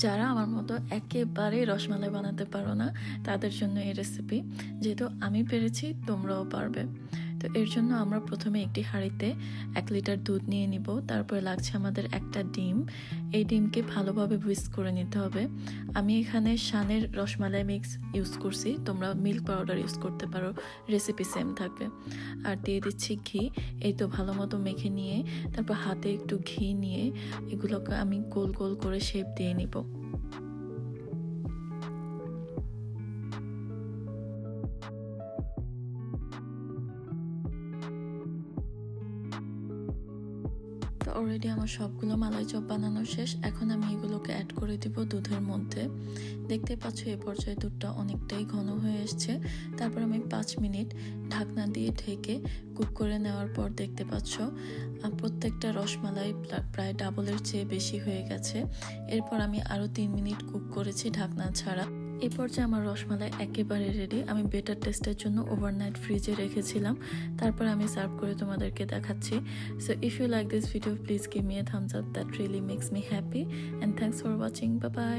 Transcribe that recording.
যারা আমার মতো একেবারে রসমালাই বানাতে পারো না তাদের জন্য এই রেসিপি। যেহেতু আমি পেরেছি তোমরাও পারবে। তো এর জন্য আমরা প্রথমে একটি হাঁড়িতে 1 লিটার দুধ নিয়ে নিব। তারপরে লাগছে আমাদের একটা ডিম। এই ডিমকে ভালোভাবে হুইস্ক করে নিতে হবে। আমি এখানে শানের রসমালাই মিক্স ইউজ করছি, তোমরা মিল্ক পাউডার ইউজ করতে পারো, রেসিপি সেম থাকবে। আর দিয়ে দিচ্ছি ঘি। এই তো ভালো মতো মেখে নিয়ে তারপর হাতে একটু ঘি নিয়ে এগুলোকে আমি গোল গোল করে শেপ দিয়ে নিব। তো অলরেডি আমার সবগুলো মালাই চপ বানানো শেষ। এখন আমি এগুলোকে অ্যাড করে দিব দুধের মধ্যে। দেখতে পাচ্ছ এই পর্যায়ে দুধটা অনেকটাই ঘন হয়ে এসছে। তারপর আমি 5 মিনিট ঢাকনা দিয়ে ঢেকে কুক করে নেওয়ার পর দেখতে পাচ্ছ প্রত্যেকটা রসমালাই প্রায় ডাবলের চেয়ে বেশি হয়ে গেছে। এরপর আমি আরও 3 মিনিট কুক করেছি ঢাকনা ছাড়া। এই পর্যায়ে আমার রসমালাই একেবারে রেডি। আমি বেটার টেস্টের জন্য ওভারনাইট ফ্রিজে রেখেছিলাম। তারপর আমি সার্ভ করে তোমাদেরকে দেখাচ্ছি। So if you like this video, please give me a thumbs up. That really makes me happy. And thanks for watching. Bye bye.